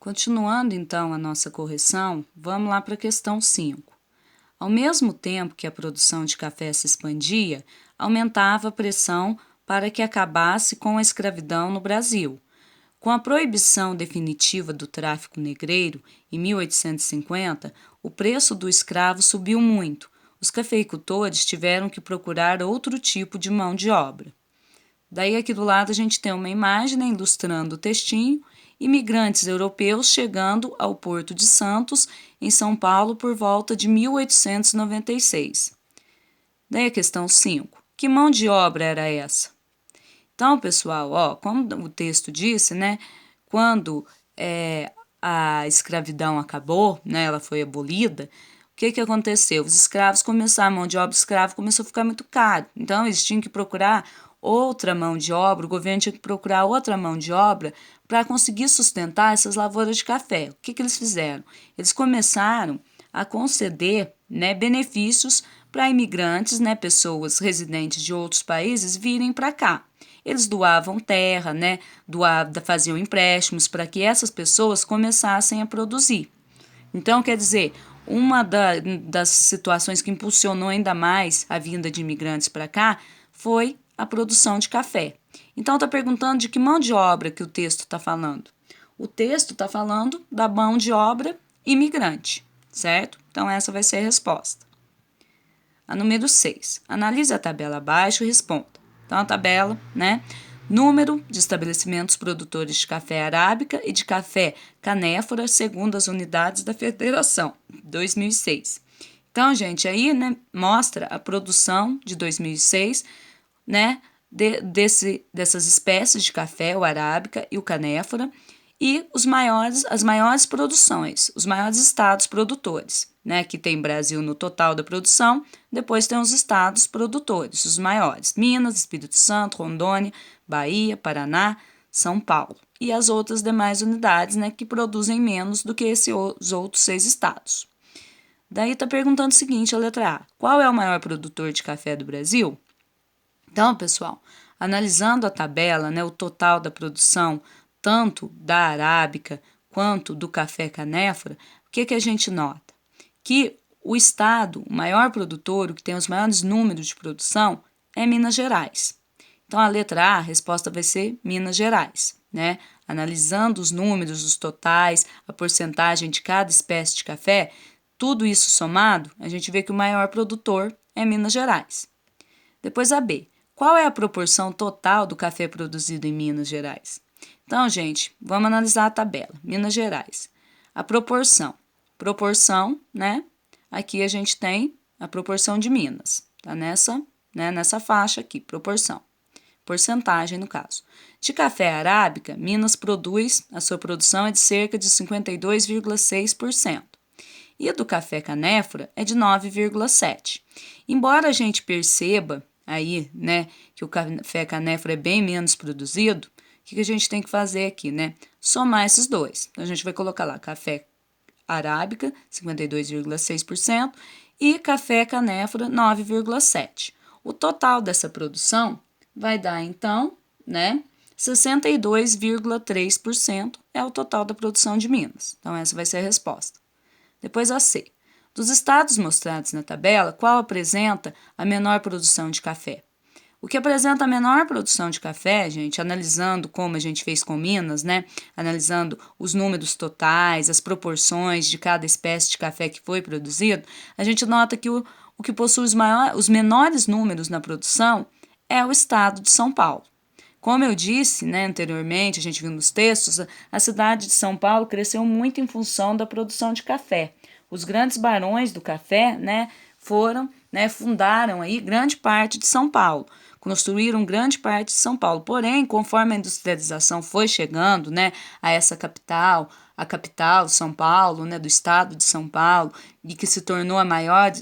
Continuando então a nossa correção, vamos lá para a questão 5. Ao mesmo tempo que a produção de café se expandia, aumentava a pressão para que acabasse com a escravidão no Brasil. Com a proibição definitiva do tráfico negreiro, em 1850, o preço do escravo subiu muito. Os cafeicultores tiveram que procurar outro tipo de mão de obra. Daí aqui do lado a gente tem uma imagem, né, ilustrando o textinho, imigrantes europeus chegando ao Porto de Santos, em São Paulo, por volta de 1896. Daí a questão 5. Que mão de obra era essa? Então, pessoal, como o texto disse, né, quando a escravidão acabou, né, ela foi abolida, o que aconteceu? Os escravos começaram, a mão de obra escrava começou a ficar muito caro. Então, eles tinham que procurar outra mão de obra, o governo tinha que procurar outra mão de obra para conseguir sustentar essas lavouras de café. O que eles fizeram? Eles começaram a conceder, né, benefícios para imigrantes, né, pessoas residentes de outros países virem para cá. Eles doavam terra, né, faziam empréstimos para que essas pessoas começassem a produzir. Então, quer dizer, uma das situações que impulsionou ainda mais a vinda de imigrantes para cá foi a produção de café. Então, está perguntando de que mão de obra que o texto está falando. O texto está falando da mão de obra imigrante, certo? Então, essa vai ser a resposta. A número 6. Analise a tabela abaixo e responda. Então, a tabela, né? Número de estabelecimentos produtores de café arábica e de café canéfora, segundo as unidades da Federação, 2006. Então, gente, aí, né, mostra a produção de 2006, né, dessas espécies de café, o arábica e o canéfora, e as maiores produções, os maiores estados produtores, né, que tem Brasil no total da produção, depois tem os estados produtores, os maiores, Minas, Espírito Santo, Rondônia, Bahia, Paraná, São Paulo, e as outras demais unidades, né, que produzem menos do que os outros 6 estados. Daí está perguntando o seguinte, a letra A, qual é o maior produtor de café do Brasil? Então, pessoal, analisando a tabela, né, o total da produção, tanto da arábica quanto do café canéfora, o que a gente nota? Que o estado, o maior produtor, o que tem os maiores números de produção, é Minas Gerais. Então, a letra A, a resposta vai ser Minas Gerais, né? Analisando os números, os totais, a porcentagem de cada espécie de café, tudo isso somado, a gente vê que o maior produtor é Minas Gerais. Depois a B. Qual é a proporção total do café produzido em Minas Gerais? Então, gente, vamos analisar a tabela. Minas Gerais. A proporção. Proporção, né? Aqui a gente tem a proporção de Minas. Tá nessa faixa aqui, proporção. Porcentagem, no caso. De café arábica, Minas produz, a sua produção é de cerca de 52,6%. E do café canéfora é de 9,7%. Embora a gente perceba aí, né, que o café canéfora é bem menos produzido, o que a gente tem que fazer aqui, né? Somar esses dois. Então, a gente vai colocar lá café arábica, 52,6%, e café canéfora, 9,7%. O total dessa produção vai dar, então, né, 62,3% é o total da produção de Minas. Então, essa vai ser a resposta. Depois a C. Dos estados mostrados na tabela, qual apresenta a menor produção de café? O que apresenta a menor produção de café, gente, analisando como a gente fez com Minas, né? Analisando os números totais, as proporções de cada espécie de café que foi produzido, a gente nota que o que possui os menores números na produção é o estado de São Paulo. Como eu disse, né, anteriormente, a gente viu nos textos, a cidade de São Paulo cresceu muito em função da produção de café. Os grandes barões do café, né, fundaram aí grande parte de São Paulo, construíram grande parte de São Paulo. Porém, conforme a industrialização foi chegando, né, a essa capital, a capital, São Paulo, né, do estado de São Paulo, e que se tornou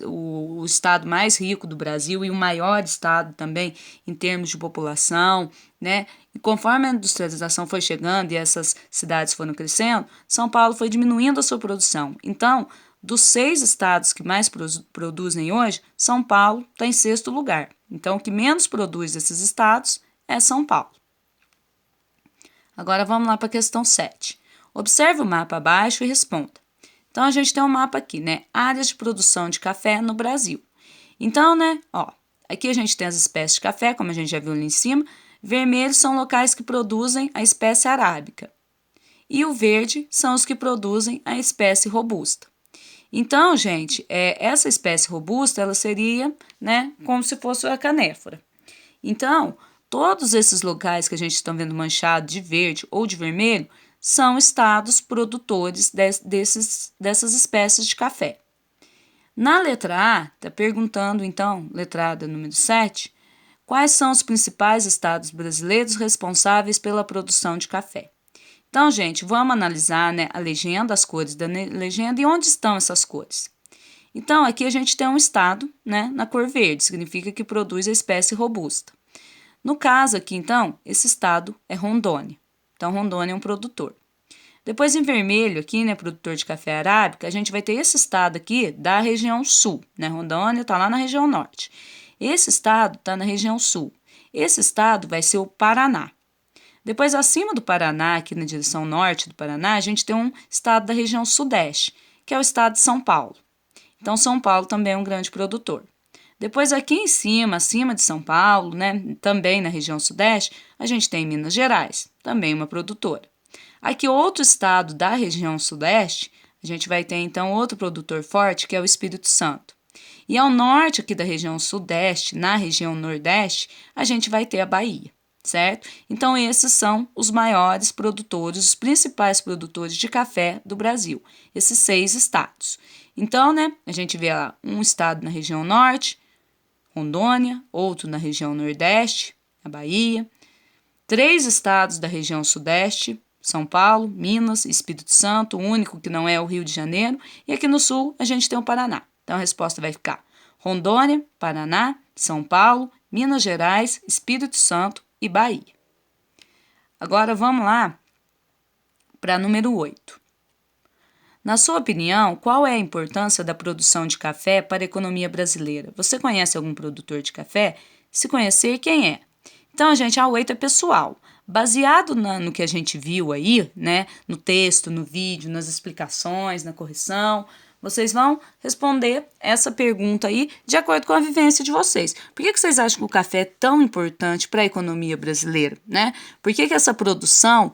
o estado mais rico do Brasil e o maior estado também em termos de população, né? E conforme a industrialização foi chegando e essas cidades foram crescendo, São Paulo foi diminuindo a sua produção. Então, dos 6 estados que mais produzem hoje, São Paulo está em 6º lugar. Então, o que menos produz desses estados é São Paulo. Agora, vamos lá para a questão 7. Observe o mapa abaixo e responda. Então, a gente tem um mapa aqui, né? Áreas de produção de café no Brasil. Então, né, ó, aqui a gente tem as espécies de café, como a gente já viu ali em cima. Vermelhos são locais que produzem a espécie arábica. E o verde são os que produzem a espécie robusta. Então, gente, essa espécie robusta, ela seria, né, como se fosse a canéfora. Então, todos esses locais que a gente está vendo manchado de verde ou de vermelho são estados produtores dessas espécies de café. Na letra A, está perguntando, então, letrada número 7, quais são os principais estados brasileiros responsáveis pela produção de café. Então, gente, vamos analisar, né, a legenda, as cores da legenda e onde estão essas cores. Então, aqui a gente tem um estado, né, na cor verde, significa que produz a espécie robusta. No caso aqui, então, esse estado é Rondônia. Então, Rondônia é um produtor. Depois, em vermelho aqui, né, produtor de café arábica, a gente vai ter esse estado aqui da região sul, né, Rondônia está lá na região norte. Esse estado está na região sul. Esse estado vai ser o Paraná. Depois, acima do Paraná, aqui na direção norte do Paraná, a gente tem um estado da região sudeste, que é o estado de São Paulo. Então, São Paulo também é um grande produtor. Depois, aqui em cima, acima de São Paulo, né, também na região sudeste, a gente tem Minas Gerais, também uma produtora. Aqui, outro estado da região sudeste, a gente vai ter, então, outro produtor forte, que é o Espírito Santo. E ao norte aqui da região sudeste, na região nordeste, a gente vai ter a Bahia. Certo? Então, esses são os maiores produtores, os principais produtores de café do Brasil, esses 6 estados. Então, né, a gente vê lá um estado na região norte, Rondônia, outro na região nordeste, a Bahia, 3 estados da região sudeste, São Paulo, Minas, Espírito Santo, o único que não é o Rio de Janeiro, e aqui no sul a gente tem o Paraná. Então, a resposta vai ficar Rondônia, Paraná, São Paulo, Minas Gerais, Espírito Santo e Bahia. Agora vamos lá para número 8. Na sua opinião, qual é a importância da produção de café para a economia brasileira? Você conhece algum produtor de café? Se conhecer, quem é? Então, gente, a 8 é pessoal. Baseado no que a gente viu aí, né, no texto, no vídeo, nas explicações, na correção, vocês vão responder essa pergunta aí de acordo com a vivência de vocês. Por que vocês acham que o café é tão importante para a economia brasileira, né? Por que essa produção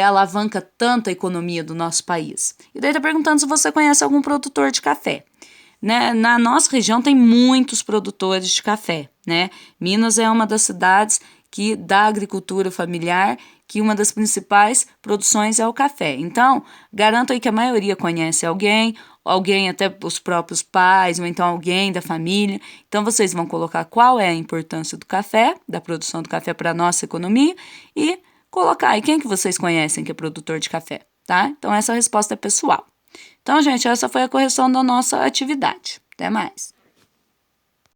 alavanca tanto a economia do nosso país? E daí tá perguntando se você conhece algum produtor de café. Né? Na nossa região tem muitos produtores de café, né? Minas é uma das cidades da agricultura familiar, que uma das principais produções é o café. Então, garanto aí que a maioria conhece alguém até os próprios pais, ou então alguém da família. Então, vocês vão colocar qual é a importância do café, da produção do café para a nossa economia, e colocar aí quem que vocês conhecem que é produtor de café, tá? Então, essa resposta é pessoal. Então, gente, essa foi a correção da nossa atividade. Até mais!